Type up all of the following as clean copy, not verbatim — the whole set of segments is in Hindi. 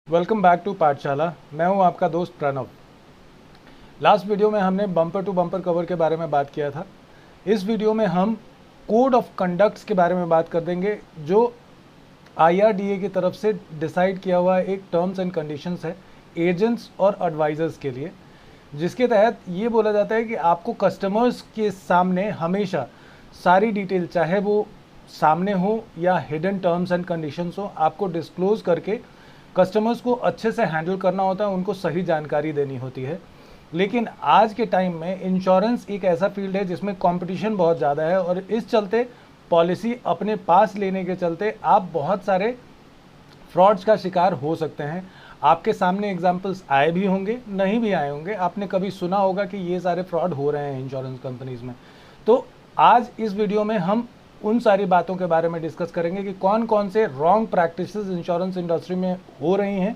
वेलकम बैक टू पाठशाला। मैं हूं आपका दोस्त प्रणव। लास्ट वीडियो में हमने बम्पर टू बम्पर कवर के बारे में बात किया था। इस वीडियो में हम कोड ऑफ कंडक्ट्स के बारे में बात कर देंगे, जो IRDA की तरफ से डिसाइड किया हुआ एक टर्म्स एंड कंडीशंस है एजेंट्स और एडवाइज़र्स के लिए, जिसके तहत ये बोला जाता है कि आपको कस्टमर्स के सामने हमेशा सारी डिटेल, चाहे वो सामने हो या हिडन टर्म्स एंड कंडीशंस हो, आपको डिस्क्लोज करके कस्टमर्स को अच्छे से हैंडल करना होता है, उनको सही जानकारी देनी होती है। लेकिन आज के टाइम में इंश्योरेंस एक ऐसा फील्ड है जिसमें कंपटीशन बहुत ज़्यादा है, और इस चलते पॉलिसी अपने पास लेने के चलते आप बहुत सारे फ्रॉड्स का शिकार हो सकते हैं। आपके सामने एग्जांपल्स आए भी होंगे, नहीं भी आए होंगे, आपने कभी सुना होगा कि ये सारे फ्रॉड हो रहे हैं इंश्योरेंस कंपनीज में। तो आज इस वीडियो में हम उन सारी बातों के बारे में डिस्कस करेंगे कि कौन कौन से रॉन्ग प्रैक्टिसेस इंश्योरेंस इंडस्ट्री में हो रही हैं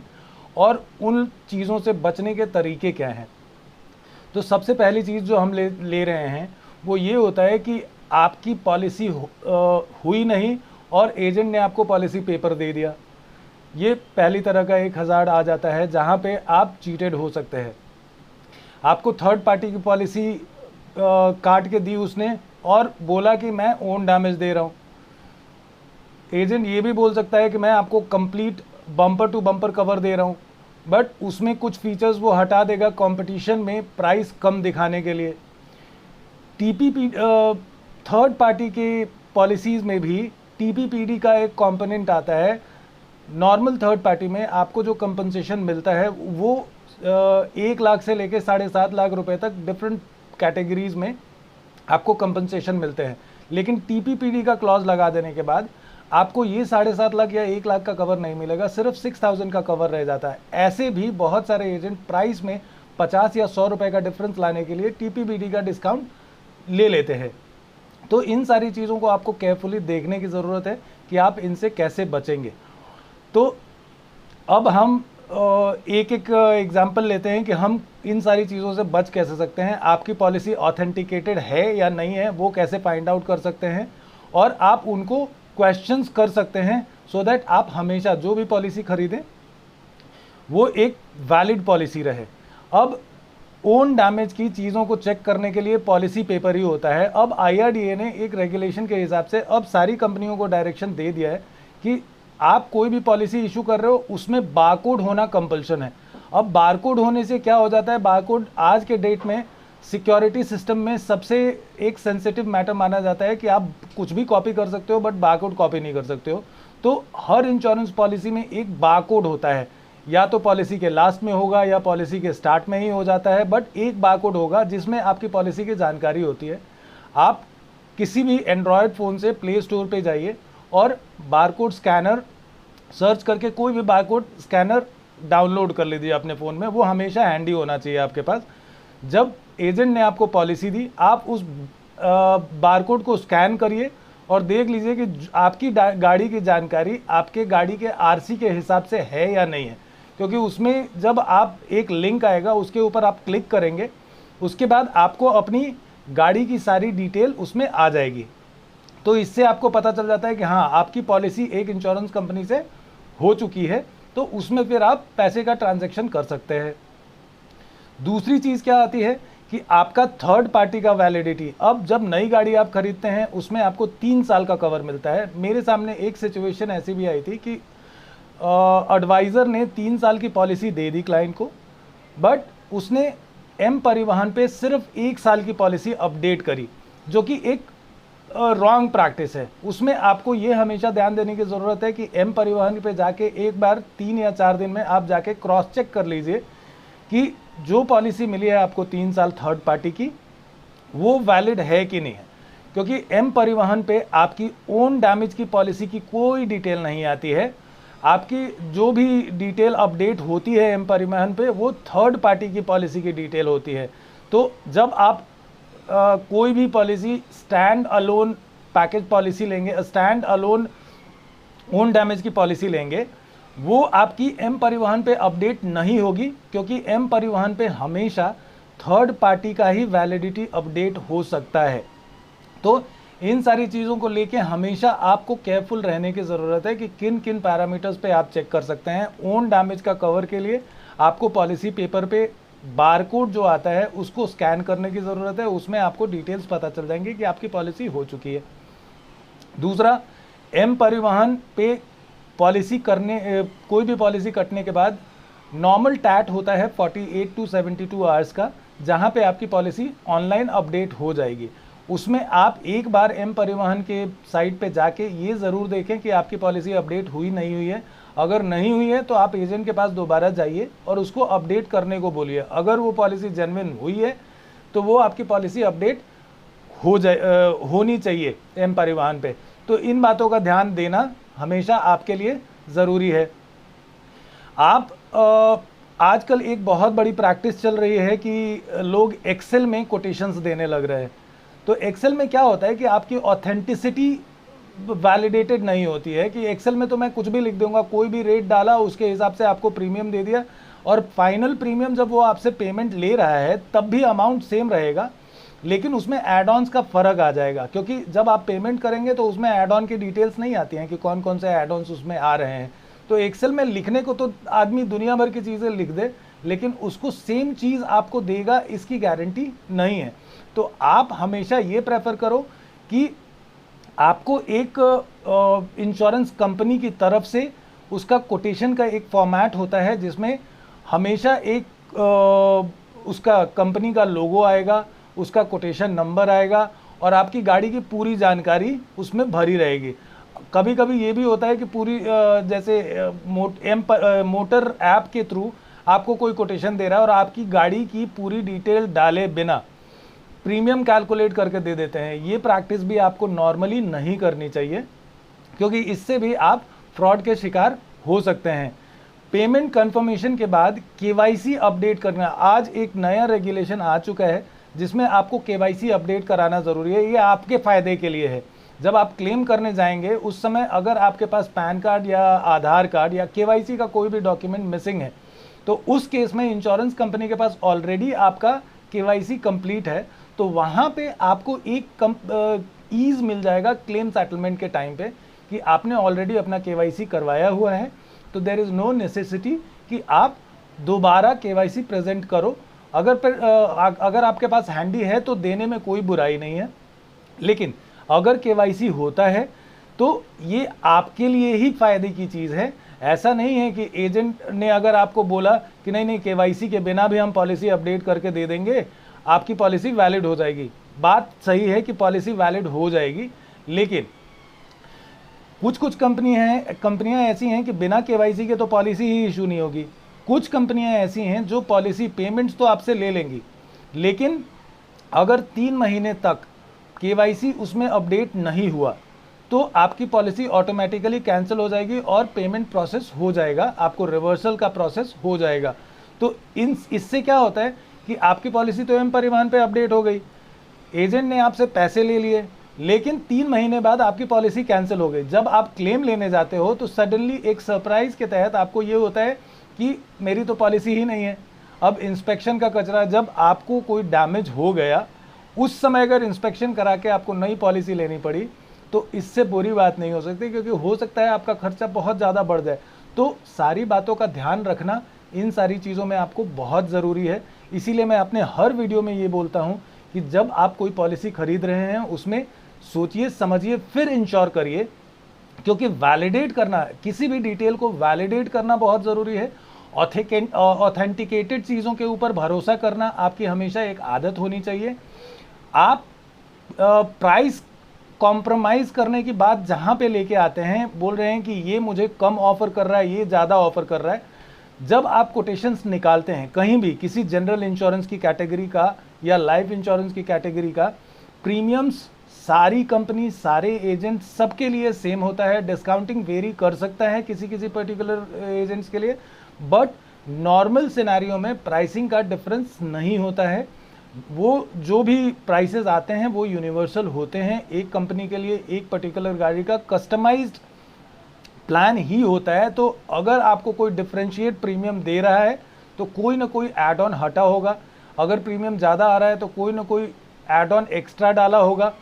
और उन चीज़ों से बचने के तरीके क्या हैं। तो सबसे पहली चीज़ जो हम ले रहे हैं वो ये होता है कि आपकी पॉलिसी हुई नहीं और एजेंट ने आपको पॉलिसी पेपर दे दिया। ये पहली तरह का एक हज़ार्ड आ जाता है जहाँ पे आप चीटेड हो सकते हैं। आपको थर्ड पार्टी की पॉलिसी काट के दी उसने और बोला कि मैं ओन डैमेज दे रहा हूँ। एजेंट ये भी बोल सकता है कि मैं आपको complete bumper to bumper cover दे रहा हूँ, बट उसमें कुछ फीचर्स वो हटा देगा कंपटीशन में प्राइस कम दिखाने के लिए। TPP थर्ड पार्टी के पॉलिसीज़ में भी TPPD का एक कंपोनेंट आता है। नॉर्मल थर्ड पार्टी में आपको जो कंपनसेशन मिलता है वो 1 लाख से लेके 7.5 लाख रुपए तक डिफरेंट कैटेगरीज में आपको कंपनसेशन मिलते हैं। लेकिन TPPD का क्लॉज लगा देने के बाद आपको ये 7.5 लाख या 1 लाख का कवर नहीं मिलेगा, सिर्फ 6,000 का कवर रह जाता है। ऐसे भी बहुत सारे एजेंट प्राइस में 50 या 100 रुपए का डिफरेंस लाने के लिए TPPD का डिस्काउंट ले लेते हैं। तो इन सारी चीज़ों को आपको केयरफुली देखने की ज़रूरत है कि आप इनसे कैसे बचेंगे। तो अब हम एक एक एग्जाम्पल लेते हैं कि हम इन सारी चीज़ों से बच कैसे सकते हैं। आपकी पॉलिसी ऑथेंटिकेटेड है या नहीं है वो कैसे फाइंड आउट कर सकते हैं, और आप उनको क्वेश्चंस कर सकते हैं सो दैट आप हमेशा जो भी पॉलिसी खरीदें वो एक वैलिड पॉलिसी रहे। अब ओन डैमेज की चीज़ों को चेक करने के लिए पॉलिसी पेपर ही होता है। अब IRDA ने एक रेगुलेशन के हिसाब से अब सारी कंपनियों को डायरेक्शन दे दिया है कि आप कोई भी पॉलिसी इशू कर रहे हो उसमें बारकोड होना कंपल्शन है। अब बारकोड होने से क्या हो जाता है, बारकोड आज के डेट में सिक्योरिटी सिस्टम में सबसे एक सेंसिटिव मैटर माना जाता है कि आप कुछ भी कॉपी कर सकते हो बट बारकोड कॉपी नहीं कर सकते हो। तो हर इंश्योरेंस पॉलिसी में एक बारकोड होता है, या तो पॉलिसी के लास्ट में होगा या पॉलिसी के स्टार्ट में ही हो जाता है, बट एक बारकोड होगा जिसमें आपकी पॉलिसी की जानकारी होती है। आप किसी भी एंड्रॉयड फ़ोन से प्ले स्टोर पे जाइए और बारकोड स्कैनर सर्च करके कोई भी बारकोड स्कैनर डाउनलोड कर लीजिए अपने फ़ोन में। वो हमेशा हैंडी होना चाहिए आपके पास। जब एजेंट ने आपको पॉलिसी दी, आप उस बारकोड को स्कैन करिए और देख लीजिए कि आपकी गाड़ी की जानकारी आपके गाड़ी के RC के हिसाब से है या नहीं है, क्योंकि उसमें जब आप एक लिंक आएगा उसके ऊपर आप क्लिक करेंगे, उसके बाद आपको अपनी गाड़ी की सारी डिटेल उसमें आ जाएगी। तो इससे आपको पता चल जाता है कि हाँ, आपकी पॉलिसी एक इंश्योरेंस कंपनी से हो चुकी है, तो उसमें फिर आप पैसे का ट्रांजैक्शन कर सकते हैं। दूसरी चीज़ क्या आती है कि आपका थर्ड पार्टी का वैलिडिटी। अब जब नई गाड़ी आप खरीदते हैं उसमें आपको 3 साल का कवर मिलता है। मेरे सामने एक सिचुएशन ऐसी भी आई थी कि एडवाइज़र ने 3 साल की पॉलिसी दे दी क्लाइंट को, बट उसने M परिवहन पे सिर्फ 1 साल की पॉलिसी अपडेट करी, जो कि एक रॉन्ग प्रैक्टिस है। उसमें आपको ये हमेशा ध्यान देने की ज़रूरत है कि M परिवहन पे जाके एक बार 3 या 4 दिन में आप जाके क्रॉस चेक कर लीजिए कि जो पॉलिसी मिली है आपको 3 साल थर्ड पार्टी की वो वैलिड है कि नहीं है। क्योंकि M परिवहन पे आपकी ओन डैमेज की पॉलिसी की कोई डिटेल नहीं आती है। आपकी जो भी डिटेल अपडेट होती है M परिवहन पे वो थर्ड पार्टी की पॉलिसी की डिटेल होती है। तो जब आप कोई भी policy stand alone package policy लेंगे, स्टैंड अलोन ओन डैमेज की पॉलिसी लेंगे, वो आपकी M परिवहन पे अपडेट नहीं होगी, क्योंकि M परिवहन पे हमेशा थर्ड पार्टी का ही वैलिडिटी अपडेट हो सकता है। तो इन सारी चीज़ों को लेके हमेशा आपको केयरफुल रहने की ज़रूरत है कि किन किन पैरामीटर्स पे आप चेक कर सकते हैं। ओन डैमेज का कवर के लिए आपको पॉलिसी पेपर पे बारकोड जो आता है उसको स्कैन करने की ज़रूरत है, उसमें आपको डिटेल्स पता चल जाएंगे कि आपकी पॉलिसी हो चुकी है। दूसरा, एम परिवहन पे पॉलिसी कोई भी पॉलिसी कटने के बाद नॉर्मल टैट होता है 48 टू 72 आवर्स का, जहां पे आपकी पॉलिसी ऑनलाइन अपडेट हो जाएगी। उसमें आप एक बार एम परिवहन के साइट पे जाके ये ज़रूर देखें कि आपकी पॉलिसी अपडेट हुई नहीं हुई है। अगर नहीं हुई है तो आप एजेंट के पास दोबारा जाइए और उसको अपडेट करने को बोलिए। अगर वो पॉलिसी जेन्युइन हुई है तो वो आपकी पॉलिसी अपडेट होनी चाहिए एम परिवहन पे। तो इन बातों का ध्यान देना हमेशा आपके लिए ज़रूरी है। आजकल एक बहुत बड़ी प्रैक्टिस चल रही है कि लोग एक्सेल में कोटेशंस देने लग रहे हैं। तो एक्सेल में क्या होता है कि आपकी ऑथेंटिसिटी वैलिडेटेड नहीं होती है, कि एक्सेल में तो मैं कुछ भी लिख दूंगा, कोई भी रेट डाला उसके हिसाब से आपको प्रीमियम दे दिया, और फाइनल प्रीमियम जब वो आपसे पेमेंट ले रहा है तब भी अमाउंट सेम रहेगा, लेकिन उसमें एड ऑन्स का फ़र्क आ जाएगा। क्योंकि जब आप पेमेंट करेंगे तो उसमें एड ऑन की डिटेल्स नहीं आती हैं कि कौन कौन से एड ऑन्स उसमें आ रहे हैं। तो एक्सेल में लिखने को तो आदमी दुनिया भर की चीज़ें लिख दे, लेकिन उसको सेम चीज़ आपको देगा इसकी गारंटी नहीं है। तो आप हमेशा ये प्रेफर करो कि आपको एक इंश्योरेंस कंपनी की तरफ से उसका कोटेशन का एक फॉर्मेट होता है, जिसमें हमेशा एक उसका कंपनी का लोगो आएगा, उसका कोटेशन नंबर आएगा और आपकी गाड़ी की पूरी जानकारी उसमें भरी रहेगी। कभी कभी ये भी होता है कि पूरी जैसे मोटर ऐप के थ्रू आपको कोई कोटेशन दे रहा है और आपकी गाड़ी की पूरी डिटेल डाले बिना प्रीमियम कैलकुलेट करके दे देते हैं। ये प्रैक्टिस भी आपको नॉर्मली नहीं करनी चाहिए, क्योंकि इससे भी आप फ्रॉड के शिकार हो सकते हैं। पेमेंट कंफर्मेशन के बाद केवाईसी अपडेट करना, आज एक नया रेगुलेशन आ चुका है जिसमें आपको केवाईसी अपडेट कराना ज़रूरी है। ये आपके फ़ायदे के लिए है। जब आप क्लेम करने जाएंगे उस समय अगर आपके पास पैन कार्ड या आधार कार्ड या केवाईसी का कोई भी डॉक्यूमेंट मिसिंग है, तो उस केस में इंश्योरेंस कंपनी के पास ऑलरेडी आपका केवाईसी कंप्लीट है, तो वहाँ पे आपको एक ईज़ मिल जाएगा क्लेम सेटलमेंट के टाइम पे कि आपने ऑलरेडी अपना केवाईसी करवाया हुआ है। तो देयर इज़ नो नेसेसिटी कि आप दोबारा केवाईसी प्रेजेंट करो। अगर आपके पास हैंडी है तो देने में कोई बुराई नहीं है, लेकिन अगर केवाईसी होता है तो ये आपके लिए ही फ़ायदे की चीज़ है। ऐसा नहीं है कि एजेंट ने अगर आपको बोला कि नहीं केवाईसी के बिना भी हम पॉलिसी अपडेट करके दे देंगे, आपकी पॉलिसी वैलिड हो जाएगी। बात सही है कि पॉलिसी वैलिड हो जाएगी, लेकिन कुछ कंपनियां ऐसी हैं कि बिना केवाईसी के तो पॉलिसी ही इशू नहीं होगी। कुछ कंपनियां ऐसी हैं जो पॉलिसी पेमेंट्स तो आपसे ले लेंगी, लेकिन अगर 3 महीने तक केवाईसी उसमें अपडेट नहीं हुआ तो आपकी पॉलिसी ऑटोमेटिकली कैंसिल हो जाएगी और पेमेंट प्रोसेस हो जाएगा, आपको रिवर्सल का प्रोसेस हो जाएगा। तो इससे क्या होता है कि आपकी पॉलिसी तो एम परिवहन पे अपडेट हो गई, एजेंट ने आपसे पैसे ले लिए, लेकिन 3 महीने बाद आपकी पॉलिसी कैंसिल हो गई। जब आप क्लेम लेने जाते हो तो सडनली एक सरप्राइज़ के तहत आपको ये होता है कि मेरी तो पॉलिसी ही नहीं है। अब इंस्पेक्शन का कचरा, जब आपको कोई डैमेज हो गया उस समय अगर इंस्पेक्शन करा के आपको नई पॉलिसी लेनी पड़ी तो इससे बुरी बात नहीं हो सकती, क्योंकि हो सकता है आपका खर्चा बहुत ज़्यादा बढ़ जाए। तो सारी बातों का ध्यान रखना इन सारी चीज़ों में आपको बहुत ज़रूरी है। इसीलिए मैं अपने हर वीडियो में ये बोलता हूँ कि जब आप कोई पॉलिसी खरीद रहे हैं उसमें सोचिए समझिए फिर इंश्योर करिए, क्योंकि वैलिडेट करना, किसी भी डिटेल को वैलिडेट करना बहुत ज़रूरी है। ऑथेंटिकेटेड चीज़ों के ऊपर भरोसा करना आपकी हमेशा एक आदत होनी चाहिए। आप प्राइस कॉम्प्रोमाइज़ करने की बात जहाँ पे लेके आते हैं, बोल रहे हैं कि ये मुझे कम ऑफ़र कर रहा है, ये ज़्यादा ऑफ़र कर रहा है। जब आप कोटेशंस निकालते हैं कहीं भी, किसी जनरल इंश्योरेंस की कैटेगरी का या लाइफ इंश्योरेंस की कैटेगरी का, प्रीमियम्स सारी कंपनी, सारे एजेंट सबके लिए सेम होता है। डिस्काउंटिंग वेरी कर सकता है किसी किसी पर्टिकुलर एजेंट्स के लिए, बट नॉर्मल सिनेरियो में प्राइसिंग का डिफरेंस नहीं होता है। वो जो भी प्राइसेस आते हैं वो यूनिवर्सल होते हैं। एक कंपनी के लिए एक पर्टिकुलर गाड़ी का कस्टमाइज्ड प्लान ही होता है। तो अगर आपको कोई डिफरेंशिएट प्रीमियम दे रहा है तो कोई ना कोई ऐड ऑन हटा होगा, अगर प्रीमियम ज़्यादा आ रहा है तो कोई ना कोई ऐड ऑन एक्स्ट्रा डाला होगा।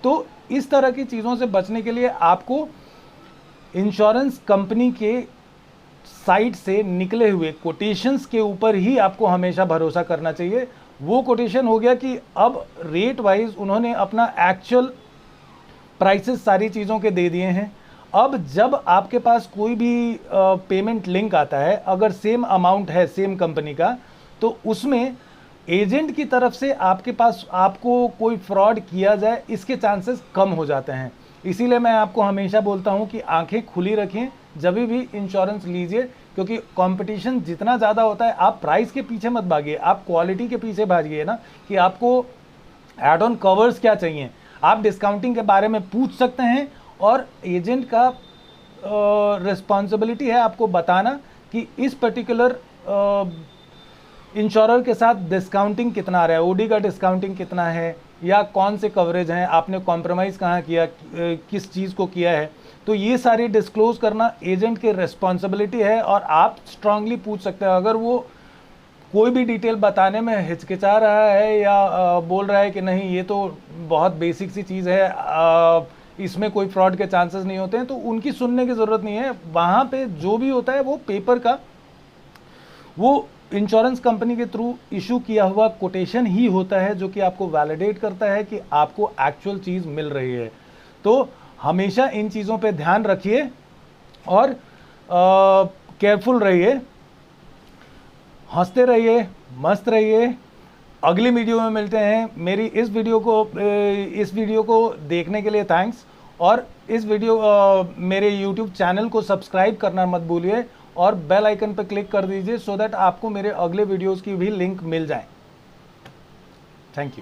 तो इस तरह की चीज़ों से बचने के लिए आपको इंश्योरेंस कंपनी के साइट से निकले हुए कोटेशंस के ऊपर ही आपको हमेशा भरोसा करना चाहिए। वो कोटेशन हो गया कि अब रेट वाइज उन्होंने अपना एक्चुअल प्राइसेस सारी चीज़ों के दे दिए हैं। अब जब आपके पास कोई भी पेमेंट लिंक आता है, अगर सेम अमाउंट है सेम कंपनी का, तो उसमें एजेंट की तरफ से आपके पास आपको कोई फ्रॉड किया जाए इसके चांसेस कम हो जाते हैं। इसीलिए मैं आपको हमेशा बोलता हूं कि आंखें खुली रखें जब भी इंश्योरेंस लीजिए, क्योंकि कंपटीशन जितना ज़्यादा होता है, आप प्राइस के पीछे मत भागिए, आप क्वालिटी के पीछे भागिए ना, कि आपको एड ऑन कवर्स क्या चाहिए। आप डिस्काउंटिंग के बारे में पूछ सकते हैं और एजेंट का रिस्पॉन्सिबिलिटी है आपको बताना कि इस पर्टिकुलर इंश्योरर के साथ डिस्काउंटिंग कितना आ रहा है, ओडी का डिस्काउंटिंग कितना है, या कौन से कवरेज हैं, आपने कॉम्प्रोमाइज़ कहाँ किया, किस चीज़ को किया है। तो ये सारी डिस्क्लोज करना एजेंट की रिस्पॉन्सिबिलिटी है और आप स्ट्रांगली पूछ सकते हैं। अगर वो कोई भी डिटेल बताने में हिचकिचा रहा है या बोल रहा है कि नहीं ये तो बहुत बेसिक सी चीज़ है, इसमें कोई फ्रॉड के चांसेस नहीं होते हैं, तो उनकी सुनने की ज़रूरत नहीं है। वहाँ पे जो भी होता है वो पेपर का, वो इंश्योरेंस कंपनी के थ्रू इशू किया हुआ कोटेशन ही होता है, जो कि आपको वैलिडेट करता है कि आपको एक्चुअल चीज़ मिल रही है। तो हमेशा इन चीज़ों पे ध्यान रखिए और केयरफुल रहिए, हंसते रहिए, मस्त रहिए। अगली वीडियो में मिलते हैं। मेरी इस वीडियो को देखने के लिए थैंक्स, और इस मेरे YouTube चैनल को सब्सक्राइब करना मत भूलिए और बेल आइकन पर क्लिक कर दीजिए, सो दैट आपको मेरे अगले वीडियोस की भी लिंक मिल जाए। Thank you.